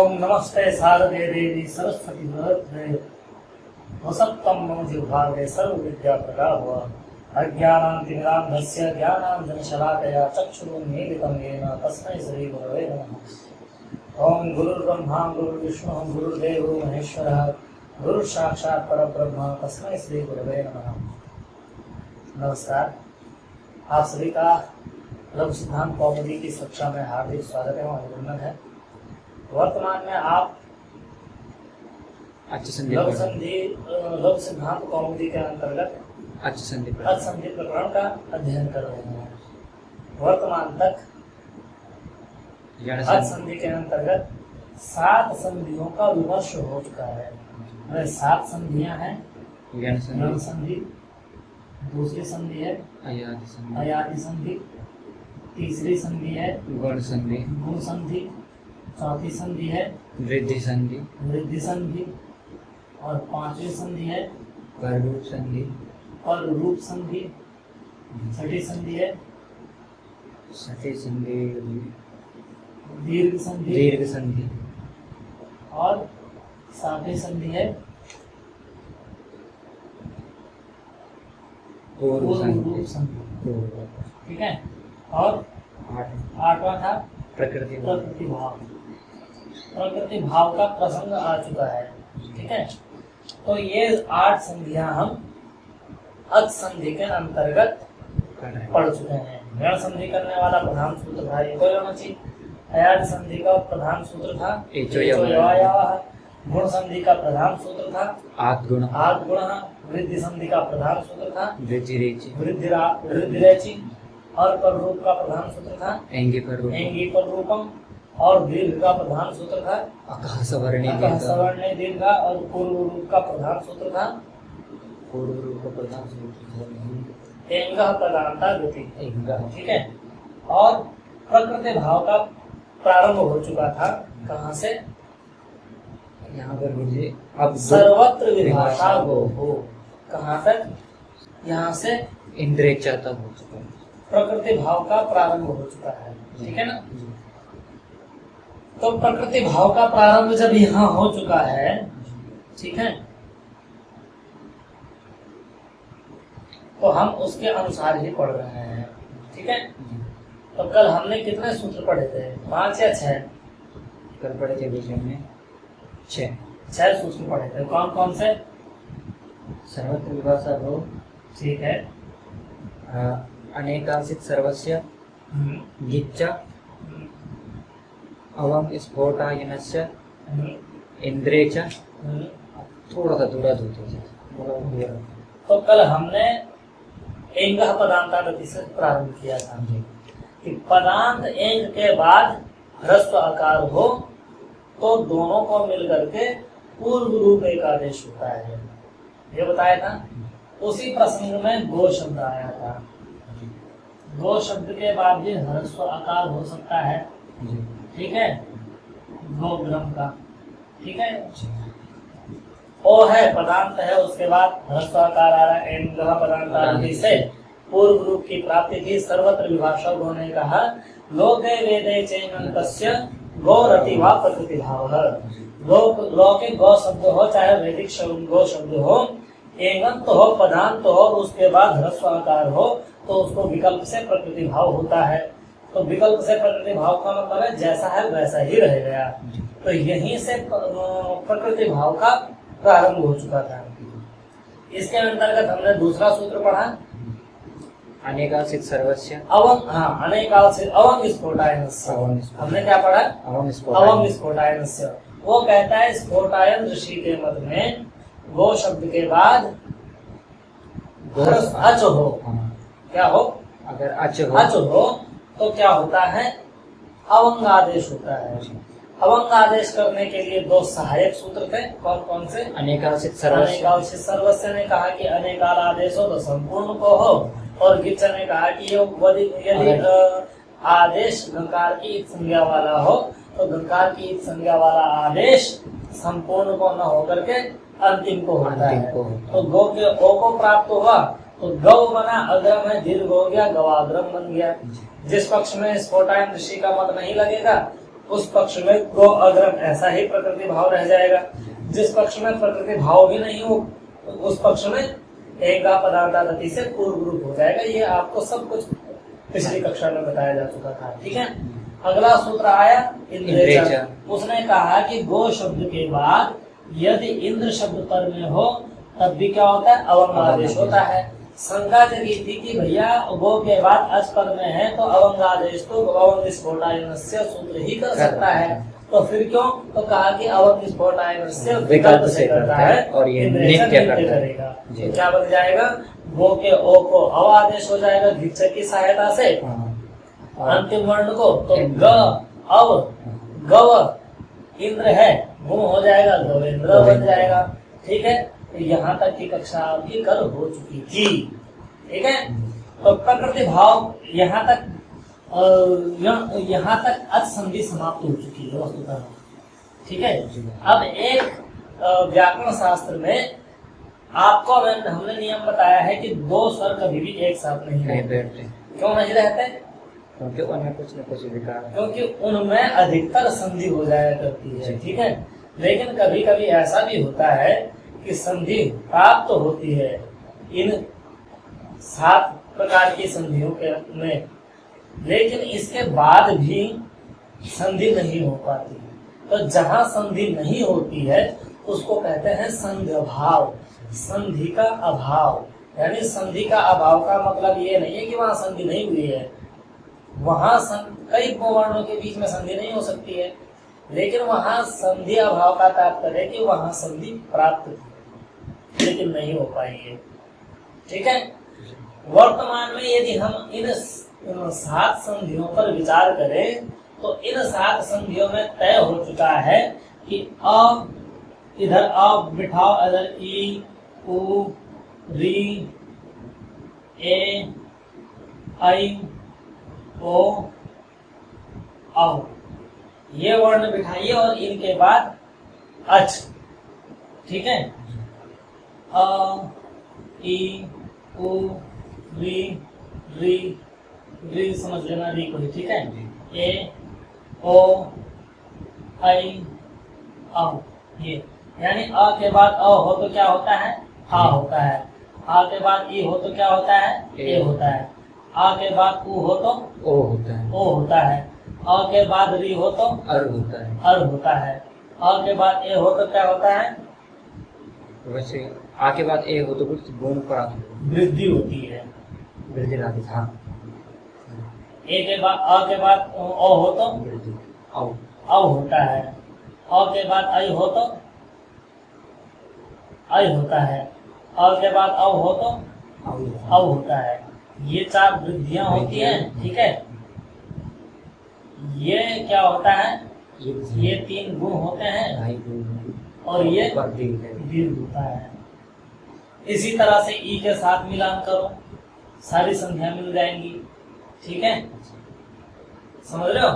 ओम नमस्ते शारदे देवी सरस्वती वरदे वसत्तम मम जिह्वाग्रे सर्व विद्या प्रदाः अज्ञानान्तिमिरान्धस्य ज्ञानाञ्जनशलाकया चक्षुरुन्मीलितं येन तस्मै श्रीगुरवे नमः। ओम गुरुर्ब्रह्मा गुरुर्विष्णुः गुरुर्देवो महेश्वरः गुरुसाक्षात् परब्रह्म तस्मै श्रीगुरवे नमः। नमस्कार, आप सभी का लघु सिद्धांत कौमुदी की कक्षा में हार्दिक स्वागत एवं अभिनंदन है। वर्तमान में आप लघु सिद्धांत कौमुदी के अंतर्गत अचसंधि प्रकरण का अध्ययन कर रहे हैं। वर्तमान तक अचसंधि के अंतर्गत 7 संधियों का विमर्श हो चुका है। 7 संधियां हैं। गण संधि, दूसरी संधि है अयादि संधि, तीसरी संधि है गुण संधि, चौथी संधि है वृद्धि संधि और 5वीं संधि है पररूप संधि, छठी संधि है दीर्घ संधि और 7वीं संधि है पूर्व संधि। ठीक है। और 8वां था प्रकृति भाव का प्रसंग आ चुका है। ठीक है। तो ये 8 संधियां हम अचसंधि के अंतर्गत पढ़ चुके हैं। गण संधि करने वाला प्रधान सूत्र था एको यमचि, अयादि संधि का प्रधान सूत्र था एचो यवायावः, गुण संधि का प्रधान सूत्र था आद् गुणः, वृद्धि संधि का प्रधान सूत्र था वृद्धि रेचि और पररूप का प्रधान सूत्र था एंगी पररूपम और दीर्घ का प्रधान सूत्र था अकः सवर्णे दीर्घ और पूर्व रूप का प्रधान सूत्र था एंगः प्रधानता गति। ठीक है। और प्रकृति भाव का प्रारंभ हो चुका था कहाँ से? यहाँ पर मुझे अब सर्वत्र विभाषा हो कहाँ तक? यहाँ से इंद्रिय तक हो चुका है। प्रकृति भाव का प्रारंभ हो चुका है। ठीक है ना। तो प्रकृति भाव का प्रारंभ जब यहाँ हो चुका है, ठीक है, तो हम उसके अनुसार ही पढ़ रहे हैं। ठीक है। तो कल हमने कितने सूत्र पढ़े थे? 5 या 6? कल पढ़े थे विषय में 6 सूत्र पढ़े थे। कौन कौन से? सर्वत्र विभाषा हो, ठीक है, अनेकांशित सर्वस्य, गिच्च, अवम स्फोटायनस्य, इंद्रे च, थोड़ा सा दूरा धोते। तो कल हमने एंगः पदांता गति से प्रारंभ किया था कि पदांत एंग के बाद ह्रस्व आकार हो तो दोनों को मिलकर के पूर्व रूप एक आदेश होता है, ये बताया था। उसी प्रसंग में गो शब्द आया था। गो शब्द के बाद भी ह्रस्व आकार हो सकता है। ठीक है। गोग्रम का। ठीक है। ओ है पदांत है, उसके बाद ह्रस्व आकार आ रहा है एंगः पदांतादि से पूर्व रूप की प्राप्ति थी। सर्वत्र विभाषा ने कहा लोके वेदे चैनन्तस्य गौरति वा प्रकृति भाव। लौकिक गौ शब्द हो चाहे वैदिक गौ शब्द हो, एंगंत हो पदांत हो, उसके बाद ह्रस्व आकार हो तो उसको विकल्प से प्रकृति भाव होता है। तो विकल्प से प्रकृति भाव का मतलब है जैसा है वैसा ही रह गया। तो यहीं से प्रकृति भाव का प्रारंभ हो चुका था। इसके अंतर्गत हमने दूसरा सूत्र पढ़ा अनेकांशित सर्वस्य अवम। हाँ, अनेकांशित अवम स्फोटायनस्य। हमने क्या पढ़ा? अवम स्फोटायनस्य। वो कहता है स्फोटायन ऋषि के मत में गो शब्द के बाद अच हो, क्या हो? अगर अच हो तो क्या होता है? अवंग आदेश होता है। अवंग आदेश करने के लिए 2 सहायक सूत्र थे। कौन कौन से? अनेकांशित सर्वस्य ने कहा कि अनेकाल आदेश हो तो संपूर्ण को हो, और गिच्च ने कहा कि यदि आदेश गंकार की एक संज्ञा वाला हो तो गंकार की एक संज्ञा वाला आदेश संपूर्ण को न होकर के अंतिम को होता है। तो गो के ओ को प्राप्त हुआ तो गौ बना, अग्रम है, दीर्घ हो गया, गवाग्रम बन गया। जिस पक्ष में स्फोटायन ऋषि का मत नहीं लगेगा उस पक्ष में गो अग्रम ऐसा ही प्रकृति भाव रह जाएगा। जिस पक्ष में प्रकृति भाव भी नहीं हो उस पक्ष में एक पदार्थादति से पूर्व रूप हो जाएगा। ये आपको सब कुछ पिछली कक्षा में बताया जा चुका था। ठीक है, अगला सूत्र आया इंद्रेच। उसने कहा कि गो शब्द के बाद यदि इंद्र शब्द पर में हो तब भी क्या होता है, अवंग आदेश होता है। शंका जगी थी कि भैया गो के बाद अच पर में है तो अवंग आदेश तो अवंग स्फोटायनस्य सूत्र ही कर सकता है, तो फिर क्यों? तो कहा कि अवंग स्फोटायनस्य विकल्प से करता है और ये नित्य करेगा। तो क्या बन जाएगा, गो के ओ को अव आदेश हो जाएगा गिच्छ की सहायता से अंतिम वर्ण को, तो ग अव गव इंद्र है गुण हो जाएगा गोविंद्र बन जाएगा। ठीक है, तो यहाँ तक की कक्षा आपकी कल हो चुकी थी। ठीक है, तो प्रकृति भाव यहाँ तक अच संधि समाप्त हो चुकी है वस्तुतः। ठीक है, अब एक व्याकरण शास्त्र में आपको हमने नियम बताया है कि दो स्वर कभी भी एक साथ नहीं बैठते। क्यों नहीं रहते? क्योंकि उनमें कुछ न कुछ विकार, क्योंकि उनमें अधिकतर संधि हो जाया करती है। ठीक है, लेकिन कभी कभी ऐसा भी होता है कि संधि प्राप्त होती है इन 7 प्रकार की संधियों के में, लेकिन इसके बाद भी संधि नहीं हो पाती। तो जहां संधि नहीं होती है उसको कहते हैं संधि अभाव। संधि का अभाव यानी संधि का अभाव का मतलब ये नहीं है कि वहां संधि नहीं हुई है, वहां कई वर्णों के बीच में संधि नहीं हो सकती है, लेकिन वहां संधि अभाव का तात्पर्य है कि वहां संधि प्राप्त थी लेकिन नहीं हो पाई है। ठीक है, वर्तमान में यदि हम इन 7 संधियों पर विचार करें तो इन 7 संधियों में तय हो चुका है कि अ इधर अ बिठाओ, इधर ई उ री ए आई ओ औ ये वर्ण बिठाइए और इनके बाद अच। ठीक है, अ ई उ री री री समझ लेना री को। ठीक है, ए ओ आई औ ये यानी अ के बाद अ हो तो क्या होता है, आ होता है। आ के बाद ई हो तो क्या होता है, ए होता है। आ के बाद उ हो तो ओ होता है, ओ होता है। अ के बाद री हो तो अर होता है, अर होता है। अ के बाद ए हो तो क्या होता है, वैसे आ के बाद ए हो तो कुछ गुण पर वृद्धि होती है, वृद्धि राधि। हाँ, ए के बाद अ के बाद ओ हो तो वृद्धि औ होता है। अ के बाद आई हो तो आई होता है। अ के बाद औ हो तो औ होता है। ये 4 वृद्धियां होती हैं। ठीक है, ये क्या होता है, ये 3 गुण होते हैं और ये दीर्घ होता है। इसी तरह से ई के साथ मिलान करो, सारी संख्या मिल जाएंगी। ठीक है, समझ रहे हो?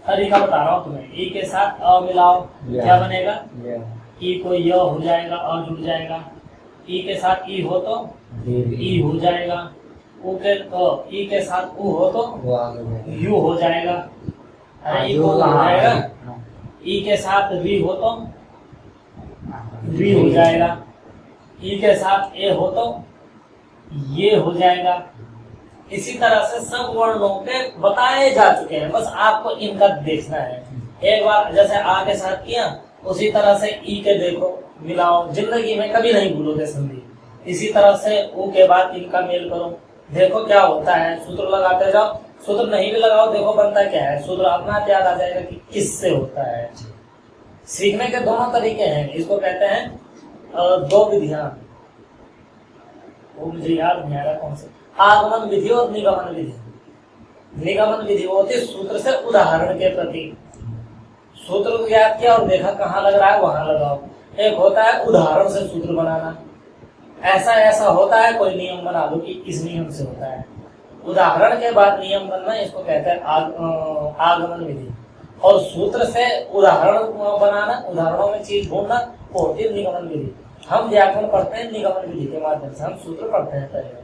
तरीका बता रहा हूँ तुम्हें। ई के साथ अ मिलाओ, क्या बनेगा, ई को य हो जाएगा, अ जुड़ जाएगा। ई के साथ ई हो तो ई हो जाएगा। उ के तो ई के साथ उ हो तो यू हो जाएगा। अरे ई को हो जाएगा। ई के साथ री हो तो री हो जाएगा। ई के साथ ए हो तो ये हो जाएगा। इसी तरह से सब वर्णों के बताए जा चुके हैं, बस आपको इनका देखना है। एक बार जैसे आ के साथ किया उसी तरह से ई के देखो, मिलाओ, जिंदगी में कभी नहीं भूलोगे संधि। इसी तरह से उ के बाद इनका मेल करो, देखो क्या होता है। सूत्र लगाते जाओ, सूत्र नहीं भी लगाओ देखो बनता क्या है। सूत्र अपना याद आ जाएगा कि किससे होता है। सीखने के दोनों तरीके हैं, इसको कहते हैं 2 विधियां। वो मुझे याद नहीं आ रहा कौन से, आगमन विधि और निगमन विधि। निगमन विधि वो होती है सूत्र से उदाहरण के प्रति। सूत्र को याद किया और देखा कहाँ लग रहा है वहां लगाओ। एक होता है उदाहरण से सूत्र बनाना, ऐसा ऐसा होता है कोई नियम बना दो कि इस नियम से होता है। उदाहरण के बाद नियम बनना, इसको कहते हैं आगमन विधि। और सूत्र से उदाहरण बनाना, उदाहरणों में चीज ढूंढना, वो होती है निगमन विधि। हम व्याकरण पढ़ते हैं निगमन विधि के माध्यम से, हम सूत्र पढ़ते हैं पहले,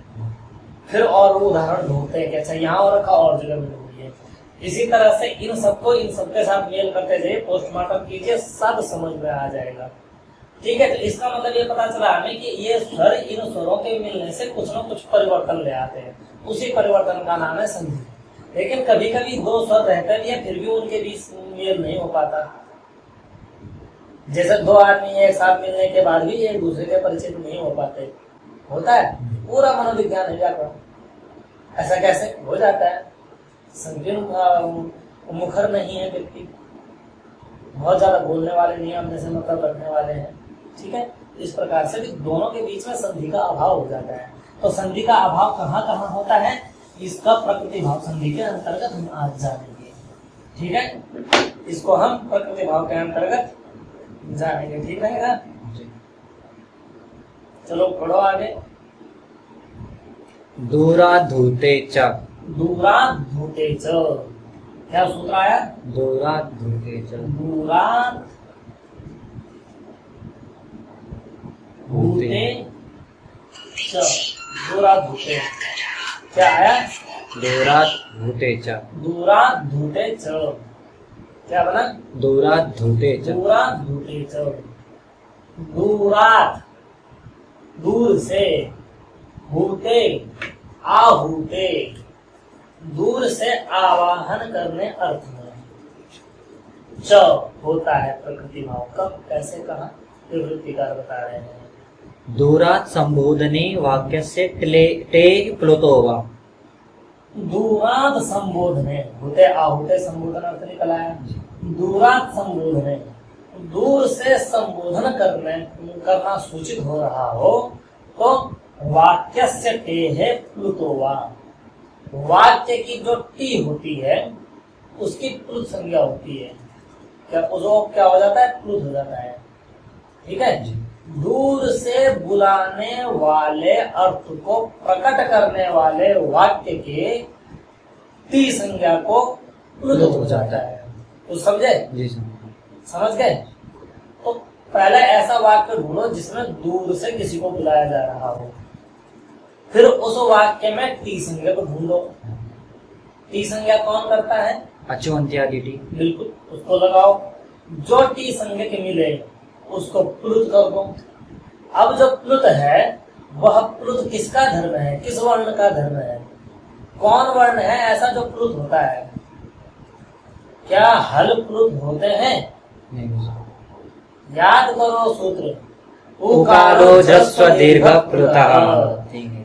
फिर और वो उदाहरण ढूंढते हैं कि अच्छा यहाँ और रखा और जगह मिल हुई है। इसी तरह से इन सबके साथ मेल करते जाइए, पोस्टमार्टम कीजिए, सब समझ में आ जाएगा। ठीक है, तो इसका मतलब ये पता चला हमें कि ये स्वर इन स्वरों के मिलने से कुछ न कुछ परिवर्तन ले आते हैं, उसी परिवर्तन का नाम है संधि। लेकिन कभी कभी दो स्वर रहते भी है, फिर भी उनके बीच मेल नहीं हो पाता। जैसे दो आदमी एक साथ मिलने के बाद भी एक दूसरे के परिचित नहीं हो पाते, होता है, पूरा मनोविज्ञान है व्याकरण। ऐसा कैसे हो जाता है? संकीर्ण मुखर नहीं है व्यक्ति, बहुत ज्यादा बोलने वाले नहीं है, अपने से मतलब रखने वाले हैं। ठीक है, इस प्रकार से भी दोनों के बीच में संधि का अभाव हो जाता है। तो संधि का अभाव कहाँ कहाँ होता है, इसका प्रकृति भाव संधि के अंतर्गत हम आज जानेंगे। ठीक है, इसको हम प्रकृति भाव के अंतर्गत जानेंगे। ठीक रहेगा? चलो पढ़ो आगे। दूराधूते च। दूराधूते च, क्या सूत्र आया? दूराधूते च। दूराधूते च, दूराधूते, क्या आया? दूराधूते च। दूराधूते च, क्या बना? दूराधूते च। दूराधूते च। दूरात, दूर से, भूते, आहूते, दूर से आवाहन करने अर्थ में च होता है प्रकृति भाव। कब, कैसे, कहा, वृत्तिकार बता रहे हैं। दूरात् संबोधने वाक्यस्य टे प्लुतो वा। दूरात् संबोधने, होते आहूते संबोधन अर्थ निकल आया। दूरात् संबोधने, दूर से संबोधन करना सूचित हो रहा हो तो वाक्यस्य टे है प्लुतो वा। वाक्य की जो टी होती है उसकी प्लुत संज्ञा होती है। क्या उसको क्या हो जाता है? प्लुत हो जाता है। ठीक है, दूर से बुलाने वाले अर्थ को प्रकट करने वाले वाक्य के टी संज्ञा को प्लुत हो जाता है। तो समझे? जी समझ गए? तो पहले ऐसा वाक्य ढूंढो जिसमें दूर से किसी को बुलाया जा रहा हो, फिर उस वाक्य में टी संज्ञा को ढूंढो। टी संज्ञा कौन करता है? अचो अंत्यादि टी। बिल्कुल, उसको लगाओ। जो टी संज्ञा के मिले उसको प्लुत कर दो। अब जो प्लुत है वह प्लुत किसका धर्म है? किस वर्ण का धर्म है? कौन वर्ण है ऐसा जो प्लुत होता है? क्या हल प्लुत होते हैं? नहीं। याद करो सूत्र, उकारो जस्व दीर्घ प्लुतः।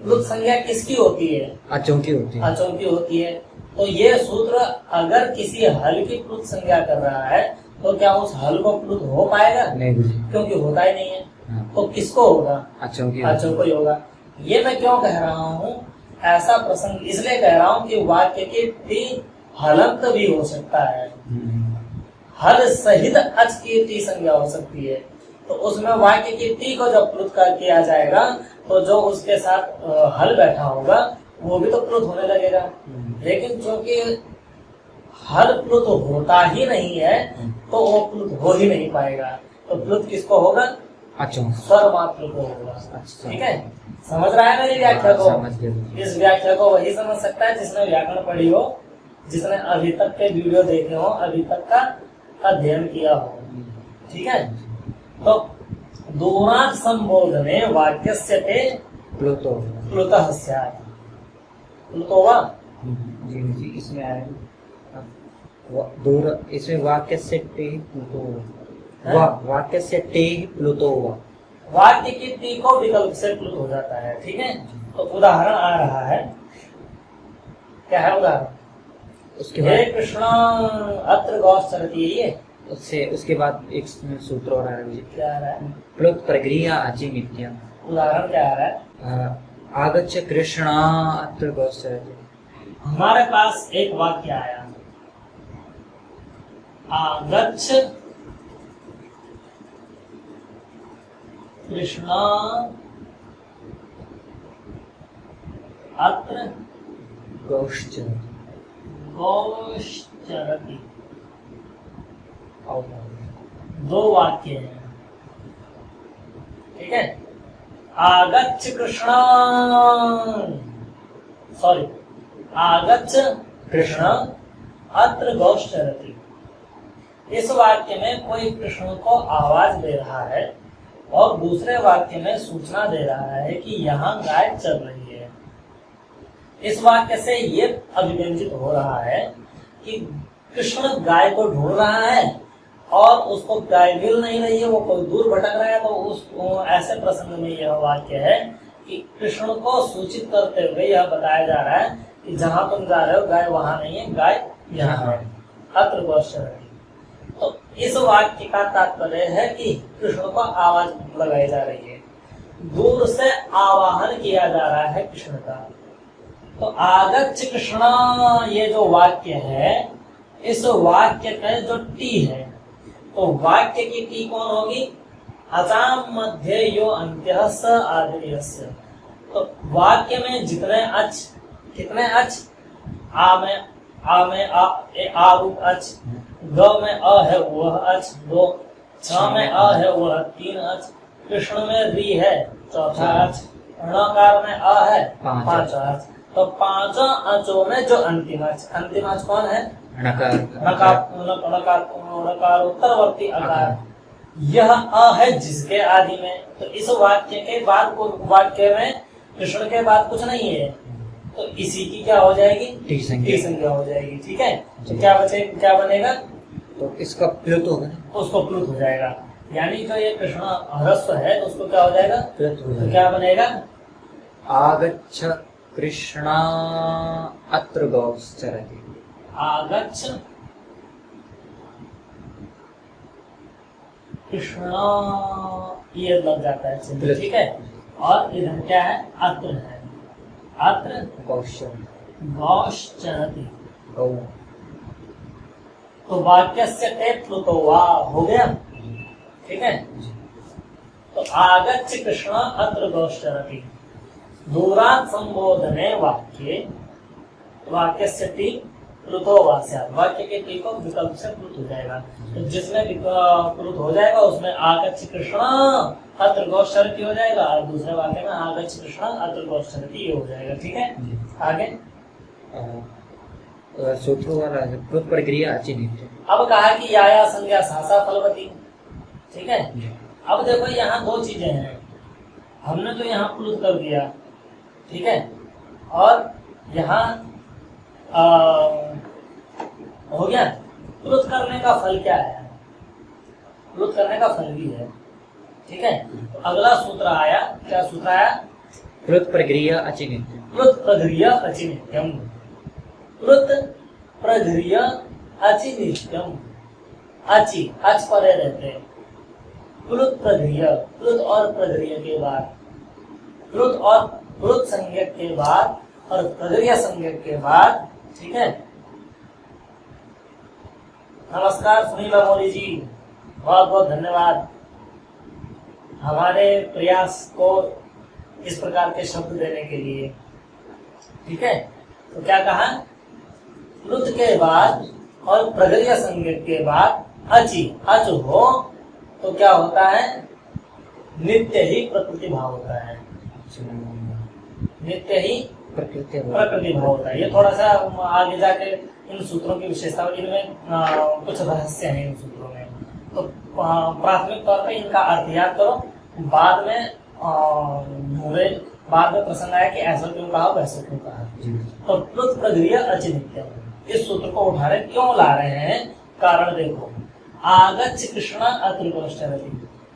प्लुत संज्ञा किसकी होती है? अचों की होती है। अचों की होती है। तो ये सूत्र अगर किसी हल की प्लुत संज्ञा कर रहा है तो क्या उस हल को प्लुत हो पाएगा? नहीं, क्योंकि होता ही नहीं है। हाँ। तो किसको होगा? अचों की। अचों को ही होगा। ये मैं क्यों कह रहा हूँ? ऐसा प्रसंग इसलिए कह रहा हूँ कि वाक्य की टी हलंत भी हो सकता है। हल सहित अच की टी संज्ञा हो सकती है। तो उसमें वाक्य की टी को जब प्लुत कर किया जाएगा तो जो उसके साथ हल बैठा होगा वो भी तो प्लुत होने लगेगा। लेकिन चूंकि हल प्लुत होता ही नहीं है तो वो प्लुत हो ही नहीं पाएगा। तो प्लुत किसको होगा? अचों। स्वर मात्र को होगा। अच्छा। ठीक है, समझ रहा है मेरी व्याख्या को? समझ गया। इस व्याख्या को वही समझ सकता है जिसने व्याकरण पढ़ी हो, जिसने अभी तक के वीडियो देखे हो, अभी तक का अध्ययन किया हो। ठीक है, तो दूरात् संबोधने वाक्यस्य ते प्लुतो। प्लुतः स्यात्। प्लुतो वा? जी, इसमें आया दूर, इसमें वाक्य से टे प्लुतो वा। वाक्य से टे प्लुतो वा। वाक्य की टी को विकल्प से प्लुत हो जाता है। ठीक है, तो उदाहरण आ रहा है। क्या है उदाहरण? उसके हे बाद कृष्ण अत्र गौश्चरति, यही है। उसके बाद एक सूत्र और आ रहा है। क्या आ रहा है? प्लुत प्रक्रिया अचि नित्यम। उदाहरण क्या आ रहा है? आगच्छ कृष्ण अत्र गौश्चरति। हमारे पास एक वाक्य आया, आगच्छ कृष्ण अत्र गौश्चरति। गौश्चरति। दो वाक्य हैं। ठीक है, आगच्छ कृष्ण, सॉरी, आगच्छ कृष्ण अत्र गौश्चरति। इस वाक्य में कोई कृष्ण को आवाज दे रहा है और दूसरे वाक्य में सूचना दे रहा है कि यहाँ गाय चल रही है। इस वाक्य से ये अभिव्यंजित हो रहा है कि कृष्ण गाय को ढूंढ रहा है और उसको गाय मिल नहीं रही है, वो कोई दूर भटक रहा है। तो उस ऐसे प्रसंग में यह वाक्य है कि कृष्ण को सूचित करते हुए यह बताया जा रहा है कि जहाँ तुम जा रहे हो गाय वहां नहीं है, गाय यहाँ है। अत्र गौश्चरति। तो इस वाक्य का तात्पर्य है कि कृष्ण को आवाज लगाई जा रही है, दूर से आवाहन किया जा रहा है कृष्ण का। तो आगच्छ कृष्ण, ये जो वाक्य है, इस वाक्य का जो टी है, तो वाक्य की टी कौन होगी? अचाम मध्य यो अंत्य स आदिर्यस्य। तो वाक्य में जितने अच, कितने अच? आ में आ रूप अच, ग में अ है वह अच 2, छ में अ है वह 3 अच, कृष्ण में री है 4 अच, णकार में अ है 5 अच। तो 5 अचों में जो अंतिम अच कौन है? नकारोत्तरवर्ती अकार, यह अ है जिसके आदि में। तो इस वाक्य के बाद वाक्य में कृष्ण के बाद कुछ नहीं है, तो इसी की क्या हो जाएगी? टी संज्ञा हो जाएगी। ठीक है, तो क्या बनेगा? तो इसका प्लुत होगा, उसको प्लुत हो जाएगा। यानी जो ये कृष्ण ह्रस्व है तो उसको क्या हो जाएगा? प्लुत हो जाएगा। तो क्या बनेगा? आगच्छ कृष्णा अत्र गौश्चरति। आगच्छ कृष्ण, ये लग जाता है। ठीक है, और इधर क्या है? अत्र है, अत्र गौश्चरति। तो वाक्य से प्लुतो वा हो गया। ठीक है, तो आगच्छ कृष्ण अत्र गौश्चरति। दूरात् संबोधने वाक्य से टी प्लुतो वा स्यात्। वाक्य के टी को विकल्प से प्लुत हो जाएगा। तो जिसमें प्लुत हो जाएगा उसमें आगच्छ कृष्ण अत्र गौश्चरति हो जाएगा, और दूसरे वाक्य में आगच्छ कृष्ण अत्र गौश्चरति ये हो जाएगा। ठीक है, आगे सूत्रों वाला प्लुत प्रक्रिया अच्छी नहीं थी। अब कहा कि या संज्ञा सासा फलवती। ठीक है, अब देखो यहाँ 2 चीजें हैं। हमने तो यहाँ प्लुत कर दिया, ठीक है, और यहाँ हो गया। प्लुत करने का फल क्या है? प्लुत करने का फल भी है। ठीक है, तो अगला सूत्र आया, क्या सूत्र आया? प्लुत प्रक्रिया अचिनित्यम। प्लुत प्रक्रिया अचिनित्यम। प्लुत प्रक्रिया अचिनित्यम। अच परे रहते हैं। प्लुत प्रक्रिया, प्लुत और प्रक्रिया के बाद, प्लुत और प्लुत संज्ञक के बाद और प्रक्रिया संज्ञक के बाद। ठीक है, नमस्कार सुनील मोदी जी, बहुत बहुत धन्यवाद हमारे प्रयास को इस प्रकार के शब्द देने के लिए। ठीक है, तो क्या कहा? प्लुत के बाद और प्रक्रिया संज्ञक के बाद अच हो तो क्या होता है? नित्य ही प्रकृति भाव होता है। नित्य ही प्रकृति भाव होता है। ये थोड़ा सा आगे जाके इन सूत्रों की विशेषता, इनमें कुछ रहस्य हैं इन सूत्रों में। तो प्राथमिक तौर पे इनका अर्थ याद करो, बाद में प्रसंग आया कि ऐसा क्यों कहा वैसा क्यों कहा। तो प्लुत प्रक्रिया अचिनित्यम, इस सूत्र को उठाने क्यों ला रहे हैं? कारण देखो, आगच्छ कृष्ण अत्र गौश्चरति,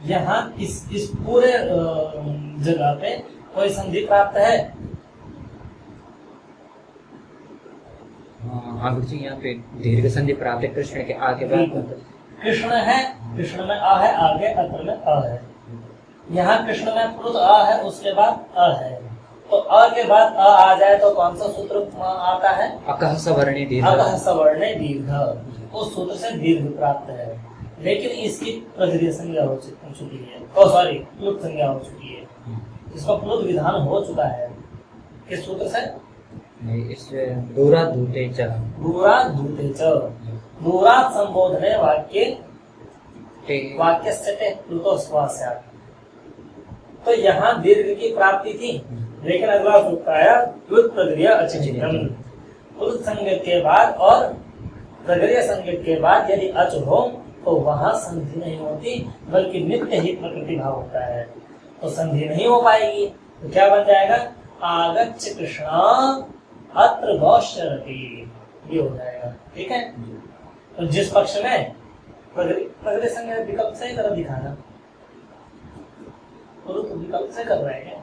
यहाँ इस पूरे जगह पे कोई संधि प्राप्त है? हाँ गुरु जी, यहाँ पे दीर्घ संधि प्राप्त है कृष्ण के आगे बाद। कृष्ण है, कृष्ण में आ है, आगे अत्र में अ है। यहाँ कृष्ण में प्लुत अ है, उसके बाद अ है। तो अ के बाद अ आ जाए तो कौन सा सूत्र आता है? अकः सवर्णे दीर्घ। अकः सवर्णे दीर्घ, उस सूत्र से दीर्घ प्राप्त है। लेकिन इसकी प्रक्रिया संज्ञा हो चुकी है, सॉरी प्लुत संज्ञा हो चुकी है। इसका प्लुत विधान हो चुका है किस सूत्र से? नहीं, इससे दूरात् धूते च। दूरात् धूते च, दूरात् संबोधने वाक्य से प्लुतो स्यात्। तो यहाँ दीर्घ की प्राप्ति थी, लेकिन अगला सूत्र आया प्लुत प्रक्रिया अचिनित्यम। प्लुत संज्ञक के बाद और प्रगृह्य संज्ञक के बाद यदि अच हो तो वहां संधि नहीं होती, बल्कि नित्य ही प्रकृति भाव होता है, तो संधि नहीं हो पाएगी। तो क्या बन जाएगा? आगच्छ कृष्णा अत्र गौश्चरति, ये हो जाएगा। ठीक है, तो जिस पक्ष में प्रगृह्य संज्ञा विकल्प से तरह दिखाना, तो विकल्प से कर रहे हैं।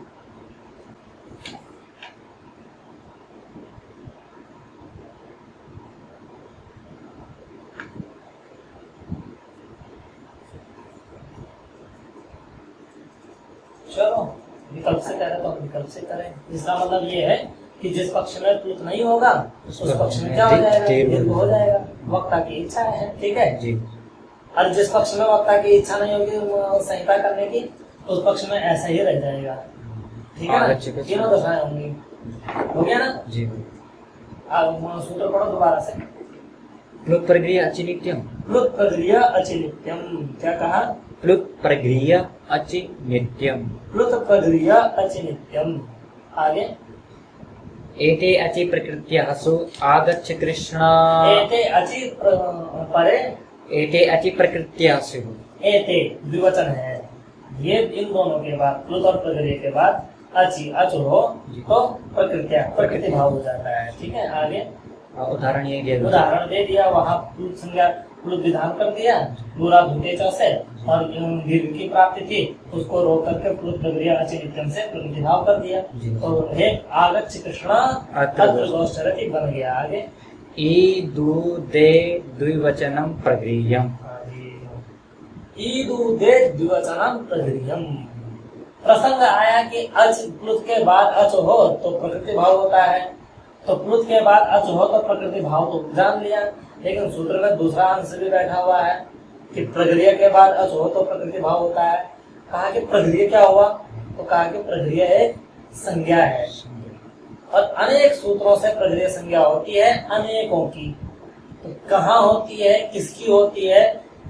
चलो विकल्प से करें तो हम विकल्प से करें। इसका मतलब ये है कि जिस पक्ष में प्लुत नहीं होगा उस पक्ष में क्या हो जाएगा? दीर्घ हो जाएगा, वक्ता की इच्छा है। ठीक है जी। और जिस पक्ष में वक्ता की इच्छा नहीं होगी संहिता करने की, उस पक्ष में ऐसा ही रह जाएगा। ठीक है ना, तीनों दशाएं होंगी। हो गया ना जी। अब सूत्र पढ़ो दोबारा से। प्लुत प्रगृह्य अचि नित्यम। प्लुत प्रगृह्य अचि नित्यम, क्या कहा? प्लुत प्रगृह्य अचि नित्यम। प्लुत प्रगृह्य अचि नित्यम। आगे एते अचि प्रकृत्यासु आगच्छ कृष्णा। एते अचि परे, एते अचि प्रकृत्यासु। एते द्विवचन है, ये इन दोनों के बाद प्लुत और प्रगृह्य के बाद अचि अच हो तो प्रकृत्या प्रकृति भाव हो जाता है। ठीक है, आगे उदाहरण ये दिया, उदाहरण दे दिया, वहाँ प्लुत संज्ञा प्लुत विधान कर दिया दूरा धुते च से, और दीर्घ की प्राप्ति थी उसको रोक करके प्लुत प्रगृह्य अचि नित्यम से प्रकृति भाव कर दिया। तो हे आगच्छ कृष्णा अत्र गौश्चरति बन गया। आगे ईदुदे द्विवचनम प्रगृह्यम। ईदुदे द्विवचनम प्रगृह्यम। प्रसंग आया कि अच प्लुत के बाद अच हो तो प्रकृति भाव होता है, तो प्लुत के बाद अच हो तो प्रकृति भाव तो जान लिया, लेकिन सूत्र में दूसरा अंश भी बैठा हुआ है कि प्रगृह्य के बाद अच हो तो प्रकृति भाव होता है। कहा कि प्रगृह्य क्या हुआ? तो कहा कि प्रगृह्य एक संज्ञा है, और अनेक सूत्रों से प्रगृह्य संज्ञा होती है, अनेकों की। तो कहाँ होती है, किसकी होती है,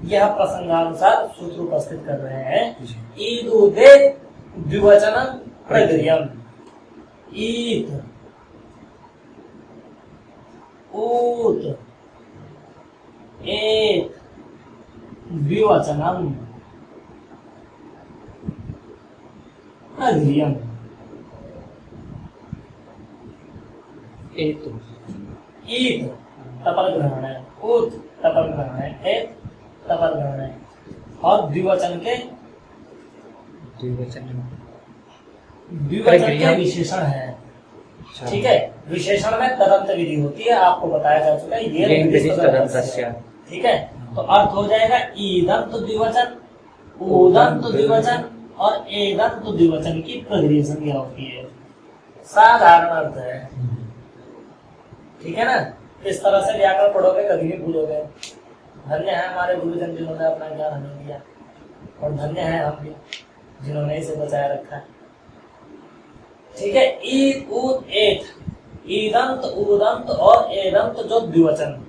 यह प्रसंगानुसार सूत्र उपस्थित कर रहे हैं। ईदुदे द्विवचनम प्रगृह्यम। ईद, ऊत, एत द्विवचनम प्रगृह्यम। एत ईत तपर ग्रहण है, उत तपर ग्रहण है, एत तपर ग्रहण है, और द्विवचन के द्विवचन के विशेषण है। ठीक है, विशेषण में तदंत विधि होती है, आपको बताया जा चुका है। ये ठीक है, तो अर्थ हो जाएगा ईदंत द्विवचन, ऊदंत द्विवचन और एदंत द्विवचन की प्रगृह्य संज्ञा होती है। साधारण अर्थ है। ठीक है ना, इस तरह से व्याकरण पढ़ोगे कभी नहीं भूलोगे। धन्य है हमारे गुरुजन जिन्होंने अपना ज्ञान हमें दिया, और धन्य है हम भी जिन्होंने इसे बचाया रखा। ठीक है, ईद ऊद एत, ईदंत ऊदंत और एदंत जो द्विवचन,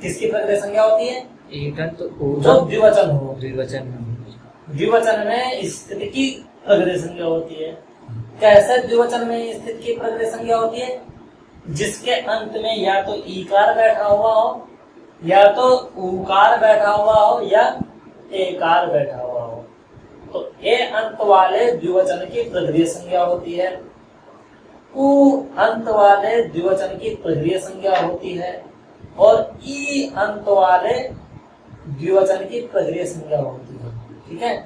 किसकी प्रगृह्य संज्ञा होती है? ईदंत जो द्विवचन हो। द्विवचन में स्थिति की प्रगृह्य संज्ञा होती है। कैसे द्विवचन में स्थिति की प्रगृह्य संज्ञा होती है? जिसके अंत में या तो ईकार बैठा हुआ हो, या तो ऊकार बैठा हुआ हो, या एकार बैठा हुआ हो, तो ए अंत वाले द्विवचन की प्रगृह्य संज्ञा होती है। उ अंत वाले द्विवचन की प्रगृह्य संज्ञा होती है, और ई अंत वाले द्विवचन की प्रगृह्य संज्ञा होती है। ठीक है,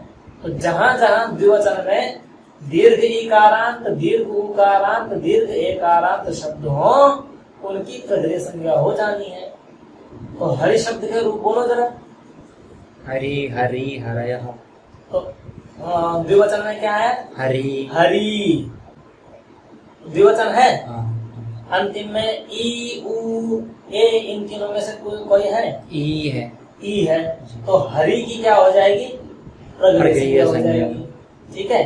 तो जहां जहां द्विवचन में दीर्घ इकारांत, दीर्घ उकारांत, दीर्घ एकारांत शब्द हो, उनकी प्रगृह्य संज्ञा हो जानी है। तो हरि शब्द के रूप बोलो जरा। हरि, हरि, हरयः। तो द्विवचन में क्या है? हरि, हरि द्विवचन है। अंतिम में ई उ ए, इन तीनों में से कोई है? ई है। ई है, तो हरि की क्या हो जाएगी? प्रगृह्य हो जाएगी। ठीक है,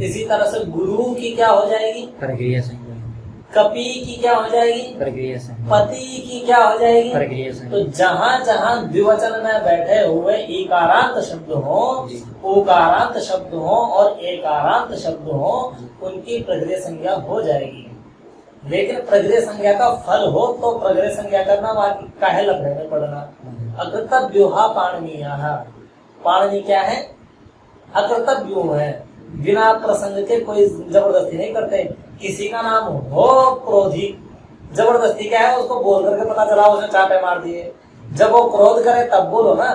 इसी तरह से गुरु की क्या हो जाएगी? प्रगृह्य संज्ञा। कपि की क्या हो जाएगी? प्रगृह्य संज्ञा। पति की क्या हो जाएगी? प्रगृह्य संज्ञा। तो जहां जहां द्विवचन में बैठे हुए इकारांत शब्द हो, उकारांत शब्द हो और एकारांत शब्द हो, उनकी प्रगृह्य संज्ञा हो जाएगी। लेकिन प्रगृह संज्ञा का फल हो तो प्रगृह संज्ञा करना बाकी काहे लफड़े में पड़ना। अकृतव्योहा पाणनीयः, पाणनी क्या है? अकृतव्यो है, बिना प्रसंग के कोई जबरदस्ती नहीं करते। किसी का नाम हो क्रोधी, जबरदस्ती क्या है, उसको बोल करके पता चला उसने चाटे मार दिए। जब वो क्रोध करे तब बोलो ना,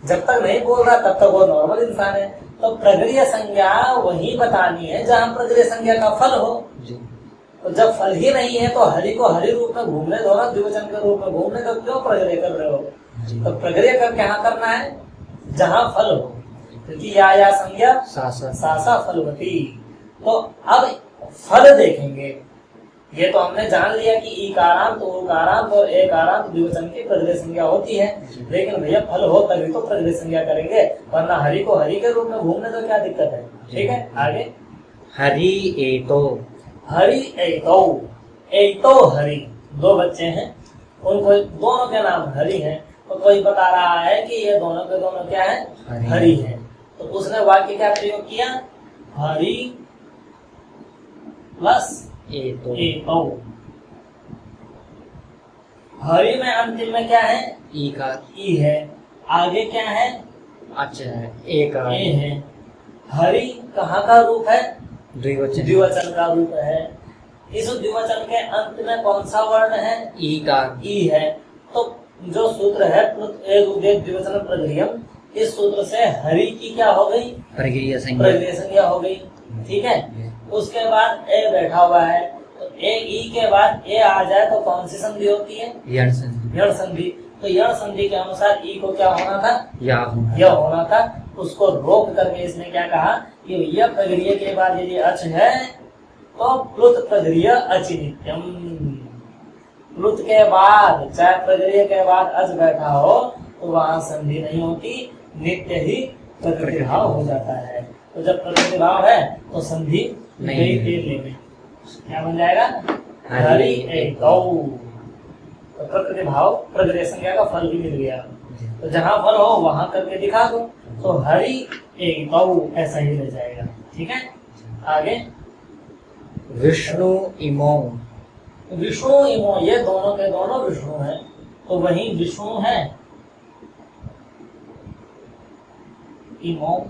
जब तक नहीं बोल रहा तब तक वो नॉर्मल इंसान है। तो प्रगृह संज्ञा वही बतानी है जहाँ प्रगृह संज्ञा का फल हो। तो जब फल ही नहीं है तो हरि को हरि रूप में घूमने दो ना, द्विवचन के रूप में घूमने दो, क्यों प्रगृह कर रहे हो? तो प्रगृह कर क्या करना है? जहाँ फल हो, क्योंकि या संज्ञा सासा फलवती। तो अब फल देखेंगे। ये तो हमने जान लिया कि ईकारांत उकारांत और एकारांत द्विवचन की प्रगृह संज्ञा होती है, लेकिन भैया फल हो तभी तो प्रगृह संज्ञा करेंगे, वरना हरि को हरि के रूप में घूमने तो क्या दिक्कत है? ठीक है, आगे। हरि एतो, हरि एतो, एतो हरि, दो बच्चे हैं, उनको दोनों के नाम हरि हैं। तो कोई बता रहा है कि ये दोनों के दोनों क्या है? हरि है। तो उसने वाक्य क्या प्रयोग किया? हरि प्लस एतो। हरि में अंतिम में क्या है? ई का ई है। आगे क्या है? अच्छा है, एक ए है। हरि कहाँ का रूप है? द्विवचन का रूप है। इस द्विवचन के अंत में कौन सा वर्ण है? ई का ई है। तो जो सूत्र है द्विवचन प्रगृह्यम, इस सूत्र से हरि की क्या हो गई? प्रगृह्य संज्ञा हो गई। ठीक है, उसके बाद ए बैठा हुआ है, तो ए ई के बाद ए आ जाए तो कौन सी संधि होती है? यण संधि। तो यण संधि के अनुसार ई को क्या होना था? यह होना था। उसको रोक करके इसने क्या कहा कि यह प्रगृह्य के बाद यदि अच है तो प्लुत प्रगृह्य अचिनित्यम। प्लुत के बाद चाहे प्रगृह्य के बाद अच बैठा हो तो वहां संधि नहीं होती, नित्य ही प्रतिभाव हो जाता है। तो जब प्रतिभाव है तो संधि नहीं, क्या बन जाएगा? हरि एतो। तो प्रतिभाव प्रगृह्य संज्ञा का फल भी मिल गया। तो जहाँ फल हो वहां करके दिखा दो, तो हरि एतो ऐसा ही रह जाएगा। ठीक है, आगे। विष्णु इमो, विष्णु इमो, ये दोनों के दोनों विष्णु हैं, तो वही विष्णु है। इमो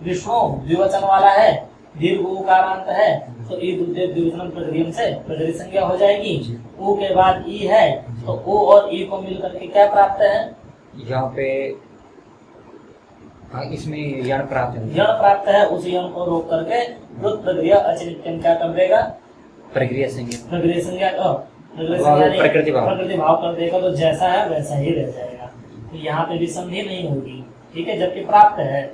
विष्णु द्विवचन वाला है, दीर्घ उकारांत है, तो ई द्विवचन प्रगृह्यम से प्रगृह्य संज्ञा हो जाएगी। ऊ के बाद ई है, तो ऊ और ई को मिलकर के क्या प्राप्त है? यहाँ पे इसमें यण प्राप्त है। यण प्राप्त है, उस यण को रोक करके प्लुत प्रगृह्य अचिनित्यम क्या कर देगा? प्रगृह्य संज्ञा प्रकृति भाव कर देगा। तो जैसा है वैसा ही रह जाएगा। तो यहाँ पे भी संधि नहीं होगी। ठीक है, जबकि प्राप्त है।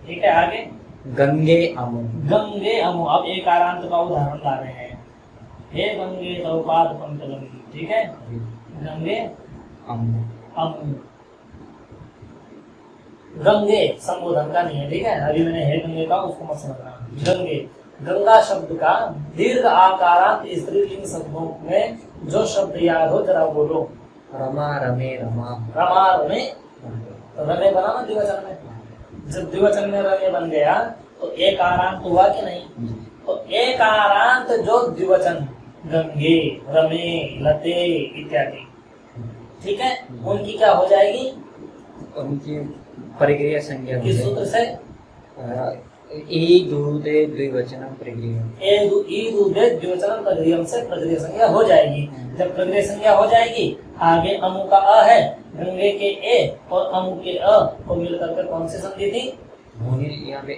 ठीक है, आगे। गंगे अमु, गंगे अमु। अब एक आरांत का उदाहरण ला रहे हैं। हे गंगे तव पाद पंकजम। ठीक है, गंगे अमु, अमु। गंगे संबोधन का नहीं है। ठीक है, अभी मैंने हे गंगे का, उसको मत समझना। गंगे, गंगा शब्द का दीर्घ आकारांत स्त्रीलिंग शब्दों में जो शब्द याद हो जरा बोलो। रमा रमे रमा, रमा रमे। रमे बना ना द्विवचन में, जब द्विवचन में रमे बन गया तो एक आरांत हुआ कि नहीं? तो एक आरांत जो द्विवचन गंगे, रमे, लते इत्यादि, ठीक है, उनकी क्या हो जाएगी? उनकी प्रगृह्य संज्ञा किस सूत्र से? ईदुदे द्विवचनम प्रगृह्यम, ईदुदे द्विवचनम प्रगृह्यम से प्रगृह्य संज्ञा हो जाएगी। जब प्रगृह्य संज्ञा हो जाएगी, आगे अमु का अ है, गंगे के ए और अमु के अ को मिलकर के कौन सी संधि थी? यहाँ पे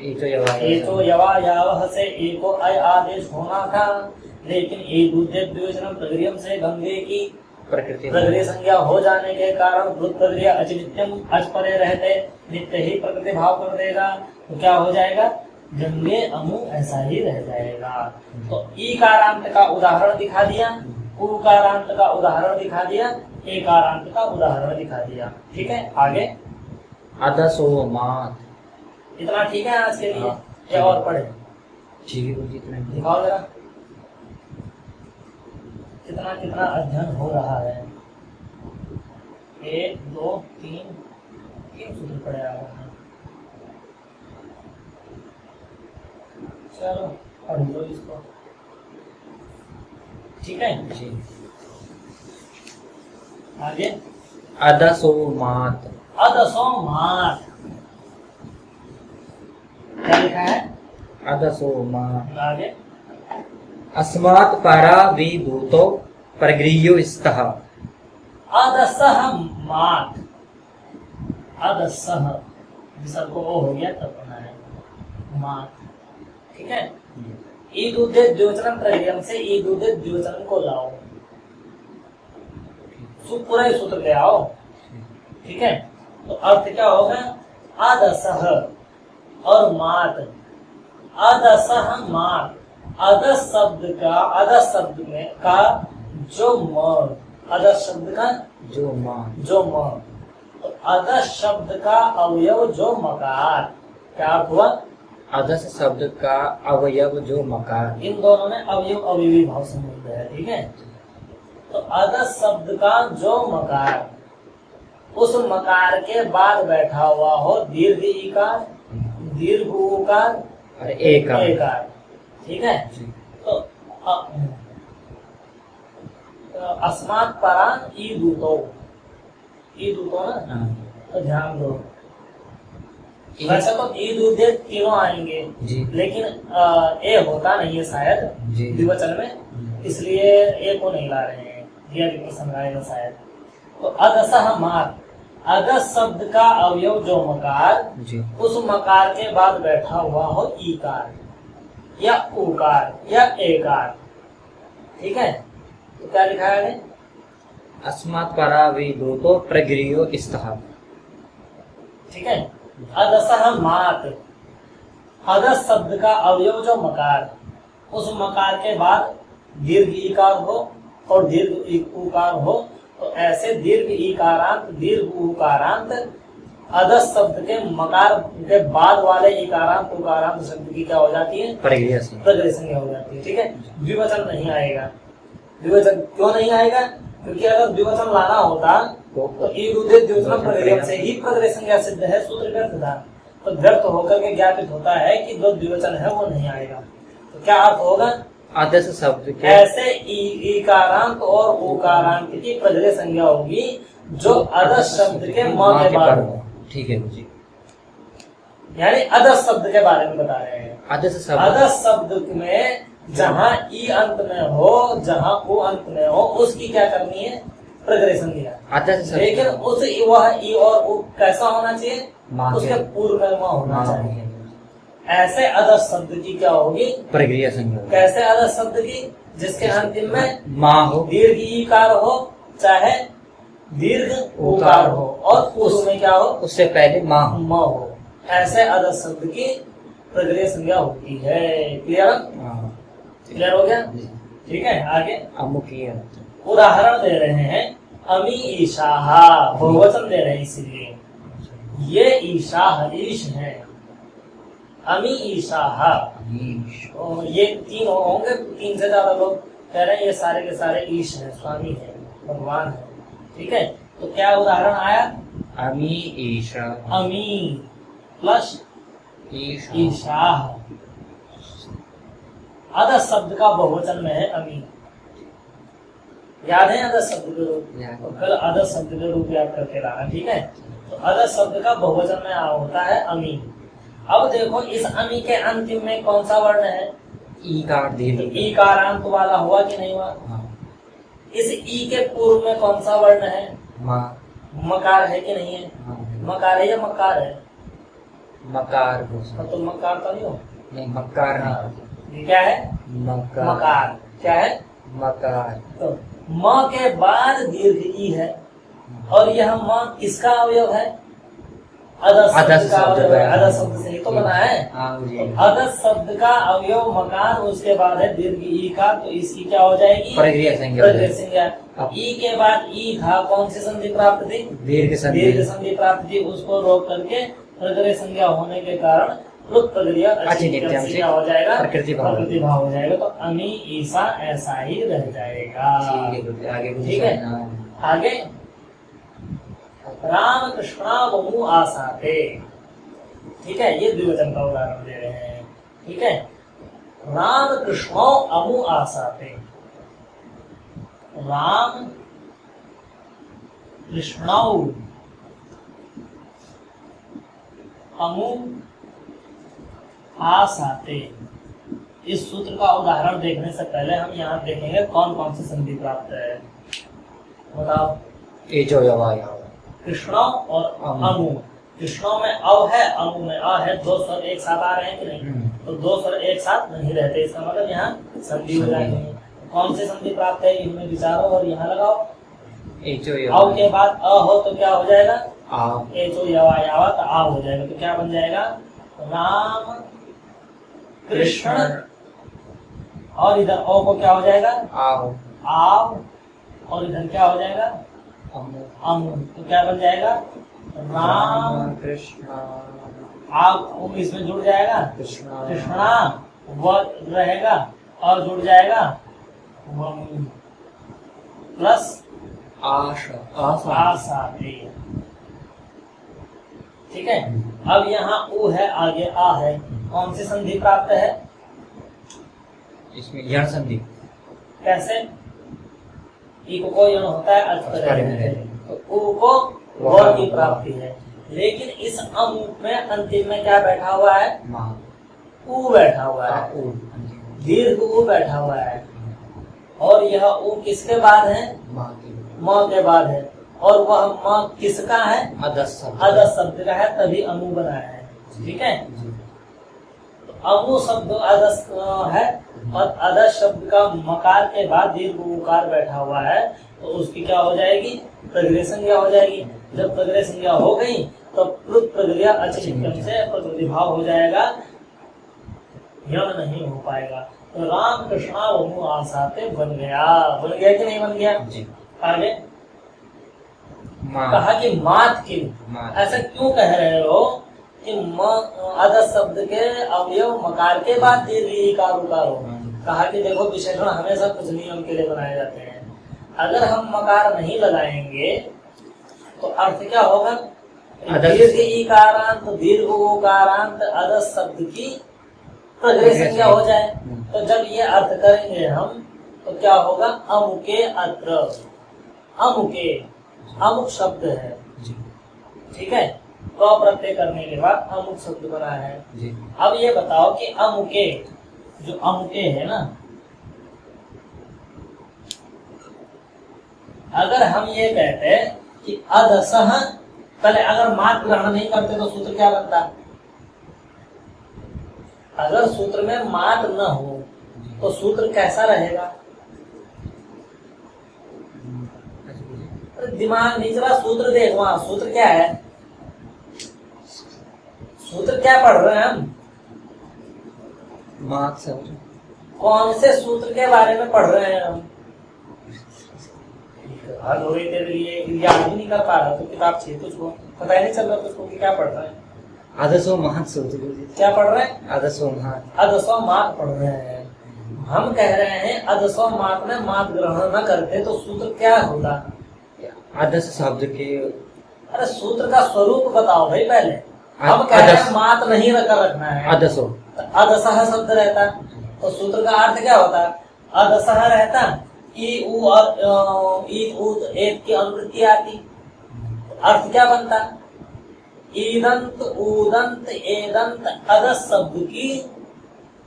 एचो यवा यावह से ए को अय आदेश होना था, लेकिन ईदुदे द्विवचनम प्रगृह्यम से गंगे की प्रगृह्य संज्ञा हो जाने के कारण प्लुत प्रगृह्य अचिनित्यम, अच परे रहते नित्य ही प्रकृति भाव कर देगा। तो क्या हो जाएगा? गंगे अमु ऐसा ही रह जाएगा। तो ईकारांत का उदाहरण दिखा दिया, उकारांत का उदाहरण दिखा दिया, एकारांत का उदाहरण दिखा दिया। ठीक है, आगे। अदसो मात, इतना ठीक है आज के लिए, या और पढ़े? ठीक है, जितना दिखाओ जरा कितना कितना अध्ययन हो रहा है। 1 2 3 सूत्र पढ़े आ रहे हैं। चलो पढ़ लो इसको। ठीक है जी। आगे अदसोमात। अदसोमात क्या लिखा है? अदसोमात। आगे अस्मात् परा विभूतो प्रगृह्यो स्तः। अदसह मात, अदसह विसर्ग को ओ हो गया तब बना है मात, ठीक है। ईद उद्देश्य द्विवचन प्रगृह्यम से ईद उद्देश्य द्विवचन को लाओ, पूरा ही सूत्र ले आओ, ठीक है। तो अर्थ क्या होगा? अदसह और मात, अदसह मात, अदस शब्द का, अदस शब्द में का जो म, अदस शब्द का जो मां, जो म, तो अदस शब्द का अवयव जो मकार, क्या अर्थ हुआ? अदस शब्द का अवयव जो मकार। इन दोनों में अवयव अवयवी भाव संबंध है, ठीक है। तो अदस शब्द का जो मकार, उस मकार के बाद बैठा हुआ हो दीर्घ ईकार, दीर्घ उकार और एकार, एकार, ठीक है। तो अस्मात् परान ईदूतो, ईदूतो ना, तो ध्यान दो। वैसे तो ईद उद्देश्य तीनों आएंगे जी, लेकिन ए होता नहीं है शायद द्विवचन में, इसलिए ए को नहीं ला रहे हैं, दिया भी प्रसंग आएगा शायद। तो अदसह मात, अदस शब्द का अवयव जो मकार, उस मकार के बाद बैठा हुआ हो ईकार या उकार या एकार, ठीक है। तो क्या लिखा है? अस्मात् परा विभूतो प्रगृह्यो स्तः, ठीक है। अदसह मात, अदस शब्द का अवयव जो मकार, उस मकार के बाद दीर्घ ईकार हो और दीर्घ उकार हो, तो ऐसे दीर्घ ईकारांत दीर्घ उकारांत अदस शब्द के मकार के बाद वाले इकारांत उकारांत शब्द की क्या हो जाती है? प्रगृह्य संज्ञा हो जाती है, ठीक है। द्विवचन नहीं आएगा। द्विवचन क्यों नहीं आएगा? क्योंकि अगर द्विवचन लाना होता तो ईद उद्देश्य द्विवचन प्रगृह्यम से ही प्रगृह्य संज्ञा सिद्ध है, सूत्र व्यर्थ था। तो व्यर्थ होकर के ज्ञापित होता है कि जो द्विवचन है वो नहीं आएगा। तो क्या अर्थ होगा? अदस शब्द के ऐसे ईकारांत और उकारांत की प्रगृह्य संज्ञा होगी जो अदस शब्द के म के बाद हो, ठीक है जी। यानी अदस शब्द के बारे में बता रहे हैं। अदस शब्द में जहाँ ई अंत में हो, जहाँ उ अंत में हो, उसकी क्या करनी है? प्रगृह्य संज्ञा। लेकिन उस वह ई और उ कैसा होना चाहिए? उसके पूर्व में होना चाहिए। ऐसे अदस शब्द की क्या होगी? प्रगृह्य संज्ञा। कैसे अदस शब्द की? जिसके अंतिम में माँ हो, दीर्घ ईकार हो चाहे दीर्घ उकार हो और पूर्व में क्या हो? उससे पहले माँ हो। ऐसे अदस शब्द की प्रगृह्य संज्ञा होती है। क्लियर? क्लियर हो गया? ठीक है। आगे अमुखीय उदाहरण दे रहे हैं। अमी ईशाहा, बहुवचन दे रहे हैं, इसीलिए ये ईशाह ईश है। अमी ईशाहा, ये तीन होंगे, तीन से ज्यादा लोग कह रहे हैं ये सारे के सारे ईश है, स्वामी है, भगवान है, ठीक है। तो क्या उदाहरण आया? अमी ईशा, अमी प्लस ईशाह। अदस शब्द का बहुवचन में है अमी। याद है अदस शब्द के रूप? तो कल अदस शब्द के रूप याद करके लाना, ठीक है। तो अदस शब्द का बहुवचन में होता है अमी। अब देखो इस अमी के अंतिम में कौन सा वर्ण है? ईकार। ईकारांत वाला हुआ कि नहीं हुआ? इस ई के पूर्व में कौन सा वर्ण है? मकार है कि नहीं है? मकार है या मकार है? मकार। तो मकार तो नहीं हो? नहीं, मकार नहीं। क्या है? मकार। क्या है? मकार। तो म के बाद दीर्घ ई है और यह म किसका अवयव है? अदस शब्द से ही तो बना है। तो अदस शब्द का अवयव मकार, उसके बाद है दीर्घ ई का, तो इसकी क्या हो जाएगी? प्रगृह्य संज्ञा। ई के बाद ई था, कौन सी संधि प्राप्त थी? दीर्घ संधि प्राप्त थी। उसको रोक करके प्रगृह्य संज्ञा होने के कारण प्रगृह्य क्या हो जाएगा? प्रकृति भाव हो जाएगा। तो अमी ईसा ऐसा ही रह जाएगा। ठीक है। आगे राम कृष्णा वमु आसाते, ठीक है। ये द्विवचन का उदाहरण दे रहे हैं, ठीक है। राम कृष्णो अमु आसाते, राम कृष्णौ अमु आसाते। इस सूत्र का उदाहरण देखने से पहले हम यहाँ देखेंगे कौन कौन सी संधि प्राप्त है। बताओ। एजो यवाया कृष्णौ और अमु। कृष्णौ में अव है, अमु में अ है, दो स्वर एक साथ आ रहे हैं कि नहीं? तो दो स्वर एक साथ नहीं रहते, इसका मतलब यहाँ संधि हो जाएगी। कौन सी संधि प्राप्त है इनमें विचारो और यहाँ लगाओ। अव के बाद अ हो तो क्या हो जाएगा? एजो यवायावा तो आ हो जाएगा। तो क्या बन जाएगा? राम कृष्ण, और इधर ओ को क्या हो जाएगा? आव, और इधर क्या हो जाएगा? अमु। तो क्या बन जाएगा? राम कृष्ण। आव इसमें जुड़ जाएगा कृष्णा, व रहेगा और जुड़ जाएगा प्लस आसाते। ठीक है। अब यहाँ उ है, आगे आ है, कौन सी संधि प्राप्त है? इसमें यण संधि। कैसे? ई को यण होता है तो उ को व की प्राप्ति है। लेकिन इस अमु में अंतिम में क्या बैठा हुआ है? उ बैठा हुआ है, दीर्घ उ बैठा हुआ है। और यह उ किसके बाद है? म के बाद है। और वह म किसका है? अदस शब्द का है, तभी अमु बना है। ठीक है। अमु शब्द अदस है और अदस शब्द का मकार के बाद दीर्घ उकार बैठा हुआ है, तो उसकी क्या हो जाएगी? प्रगृह्य संज्ञा हो जाएगी। जब प्रगृह्य संज्ञा हो गई तो प्रगृह्य अचिंत्यम से प्रतिभाव हो जाएगा, यण नहीं हो पाएगा। तो राम कृष्णा अमु आसाते बन गया। बन गया कि नहीं बन गया? आगे कहा कि मात की। ऐसा क्यों कह रहे हो कि अदस शब्द के अवयव मकार के बाद दीर्घ ईकार उकार हो? कहा कि देखो विशेषण हमेशा कुछ नियम के लिए बनाए जाते हैं। अगर हम मकार नहीं लगाएंगे तो अर्थ क्या होगा? दीर्घ ईकारांत दीर्घ उकारांत अदस शब्द की प्रगृह्य संज्ञा हो जाए। तो जब ये अर्थ करेंगे हम तो क्या होगा? अमुके अत्र, अमुके अमुक शब्द है। ठीक है। क प्रत्यय करने के बाद अमुक शब्द बना है। अब ये बताओ कि अमुके, जो अमुके है ना, अगर हम ये कहते कि अदसह, पहले अगर मात ग्रहण नहीं करते तो सूत्र क्या बनता? अगर सूत्र में मात न हो तो सूत्र कैसा रहेगा? दिमाग निचला सूत्र देख, वहां सूत्र क्या है? सूत्र क्या पढ़ रहे हैं हम? मात शब्द। कौन से सूत्र के बारे में पढ़ रहे हैं हम? हद हो गई तेरे लिए, याद भी नहीं कर पा रहा तो किताब चाहिए तुझको, पता ही नहीं चल रहा तुझको कि क्या पढ़ रहे हैं। आदर्शो महत सूत्र। क्या पढ़ रहे हैं? आदर्शो महत। अदसो मात पढ़ रहे हैं। हम कह रहे हैं अदसो मात में मात ग्रहण न करते तो सूत्र क्या होता? आदर्श शब्द के। अरे सूत्र का स्वरूप बताओ भाई पहले। हम कह रहे हैं मात नहीं रखना है, आदर्शो अदसह शब्द रहता तो सूत्र का अर्थ क्या होता? अदसह रहता, ई उ एक की अनुवृत्ति आती, अर्थ क्या बनता? ईदंत उदंत एदंत अदस शब्द की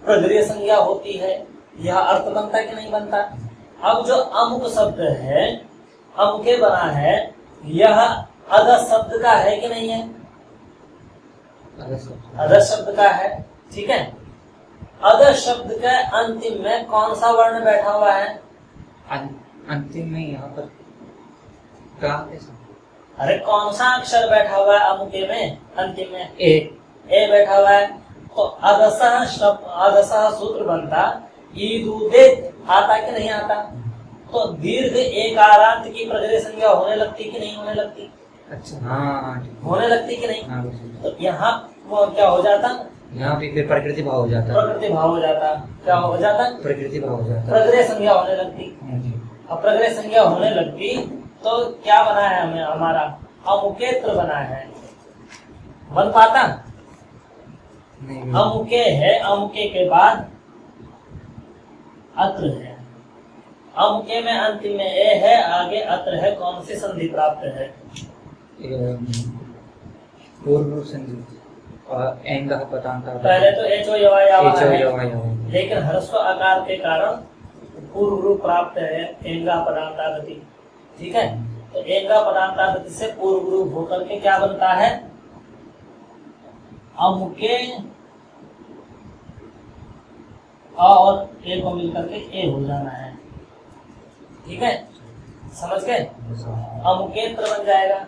प्रगृह्य संज्ञा होती है। यह अर्थ बनता कि नहीं बनता? अब जो अमुक शब्द है, अमुके बना है, यह अदस शब्द का है कि नहीं है? अदस शब्द का है। ठीक है। अदस शब्द के अंतिम में कौन सा वर्ण बैठा हुआ है? अंतिम में यहाँ पर का। अरे कौन सा अक्षर बैठा हुआ है अमुके में? अंतिम में ए बैठा हुआ है। तो अदसह शब्द, अदसह सूत्र बनता ईदुदेत, आता कि नहीं आता? तो दीर्घ एकारांत की प्रगृह्य संज्ञा होने लगती कि नहीं होने लगती? अच्छा, हाँ होने लगती कि नहीं? हाँ। तो यहाँ वो क्या हो जाता? यहाँ भी फिर प्रकृति भाव हो जाता। प्रकृति भाव हो जाता। क्या हो जाता? प्रकृति भाव हो जाता। प्रगृह्य संज्ञा होने लगती। अब प्रगृह्य संज्ञा होने लगती तो क्या बना है हमें? हमारा अमुकेत्र बना है। बन पाता? अमुके है, अमुके के बाद अत्र है। अमुके में अंतिम में ए है, आगे अत्र है, कौन सी संधि प्राप्त है? पूर्व संधि और एंग पदांत। पहले तो एचो यवा यावा एचो है, यवा यावा। लेकिन ह्रस्व आकार के कारण पूर्व रूप प्राप्त है एंगा पदांतागति। ठीक है, तो एंगा पदांतागति से पूर्व रूप होकर के क्या बनता है? अमुके और ए को मिलकर के ए हो जाना है। ठीक है, समझ गए? अमुकेत्र बन जाएगा।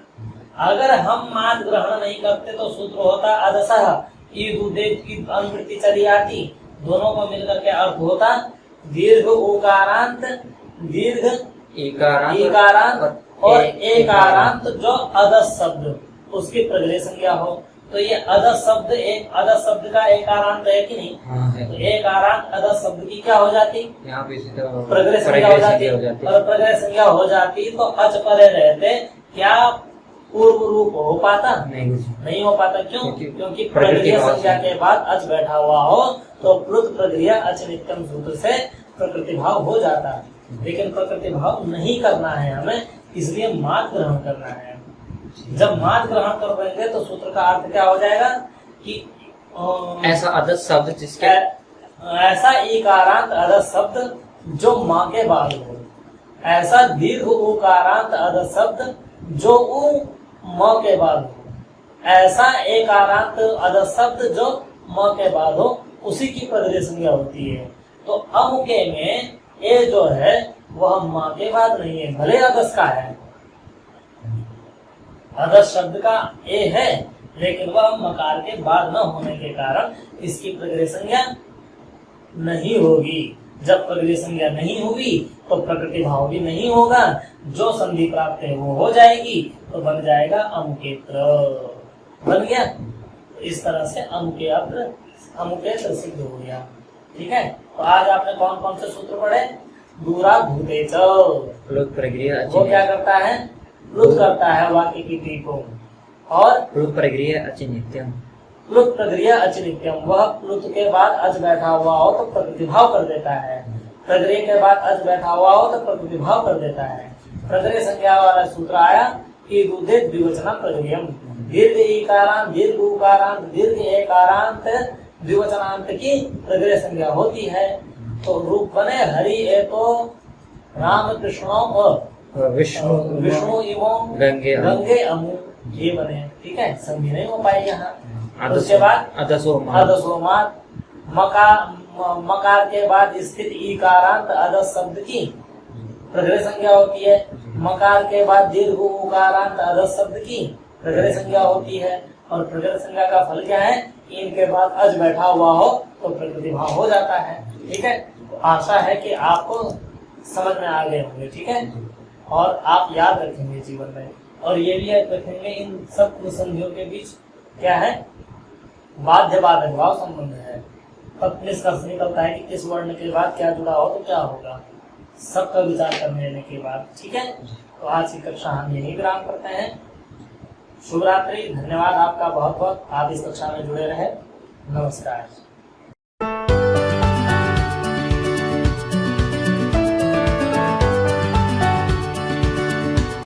अगर हम माद ग्रहण नहीं करते तो सूत्र होता अदसह, ईदुदेत की अनुवृत्ति चली आती, दोनों को मिलकर के अर्थ होता दीर्घ उकारांत, दीर्घ इकारांत और एकारांत जो अदस शब्द उसकी प्रगृह संज्ञा हो। तो ये अदस शब्द, एक अदस शब्द का एकारांत है कि नहीं? हाँ है। तो एकारांत अदस शब्द की क्या हो जाती? यहाँ पे प्रगृह संज्ञा हो जाती। और प्रगृह संज्ञा हो जाती तो अच परे रहते क्या पूर्व रूप हो पाता? नहीं हो पाता। क्यों? क्योंकि प्रगृह संज्ञा के बाद अच बैठा हुआ हो तो प्लुत प्रगृह अच नित्यम सूत्र से प्रकृति भाव हो जाता है। लेकिन प्रकृति भाव नहीं करना है हमें, इसलिए माद ग्रहण करना है। जब माद ग्रहण कर देंगे तो सूत्र का अर्थ क्या हो जाएगा कि ऐसा अदस शब्द जिसके ऐसा इकारांत अदस शब्द जो माँ के बाद हो, ऐसा दीर्घ उकारांत अदस शब्द जो उ म के बाद हो, ऐसा एकारांत अदस शब्द जो म के बाद हो, उसी की प्रगृह संज्ञा होती है। तो अमुके में ए जो है वह माँ के बाद नहीं है, भले अदस का है, अदस शब्द का ए है, लेकिन वह मकार के बाद न होने के कारण इसकी प्रगृह संज्ञा नहीं होगी। जब प्रगृह संज्ञा नहीं होगी तो प्रकृति भाव भी नहीं होगा, जो संधि प्राप्त है वो हो जाएगी, तो बन जाएगा अमुकेत्र। बन गया। इस तरह से अमुकेत्र सिद्ध हो गया। ठीक है, तो आज आपने कौन कौन से सूत्र पढ़े? दूरा भूते प्रक्रिया वो क्या करता है? प्लुत करता है वाक्य की टी को, और प्लुत प्रक्रिया अचिनित्यम, प्लुत प्रक्रिया अचिनित्यम, वह प्लुत के बाद अच बैठा हुआ हो तो प्रकृति भाव कर देता है, प्रक्रिया के बाद अच बैठा हुआ हो तो प्रकृति भाव कर देता है। प्रक्रिया संज्ञा वाला सूत्र आया कि दूधे द्विवचना प्रक्रियम, दीर्घ इकारांत, दीर्घ उकारांत, दीर्घ एकारांत, द्विवचनांत की प्रक्रिया संज्ञा होती है। तो रूप बने हरि ए तो राम कृष्णो विष्णु इमो गंगे अमु, ये बने। ठीक है, संधि नहीं हो पाई यहाँ। उसके बाद अदसोमात, मकार के बाद स्थित इकारांत अदस शब्द की प्रगृह संज्ञा होती है। मकार के बाद दीर्घ उकारांत अदस शब्द की प्रगृह संज्ञा होती है। और प्रगृह संज्ञा का फल क्या है? इनके बाद अज बैठा हुआ हो तो प्रकृति भाव हो जाता है। ठीक है, तो आशा है कि आपको समझ में आ गए होंगे। ठीक है, और आप याद रखेंगे जीवन में, और ये भी याद रखेंगे इन सब संधियों के बीच क्या है? बाध्य बाधक भाव संबंध है। तब निष्कर्ष निकलता है कि किस वर्ण के बाद क्या जुड़ा हो तो क्या होगा, सबका विचार कर लेने के बाद। ठीक है, तो आज की कक्षा हम यही विराम करते हैं। शुभ रात्रि, धन्यवाद आपका बहुत बहुत, आप इस कक्षा में जुड़े रहे। नमस्कार।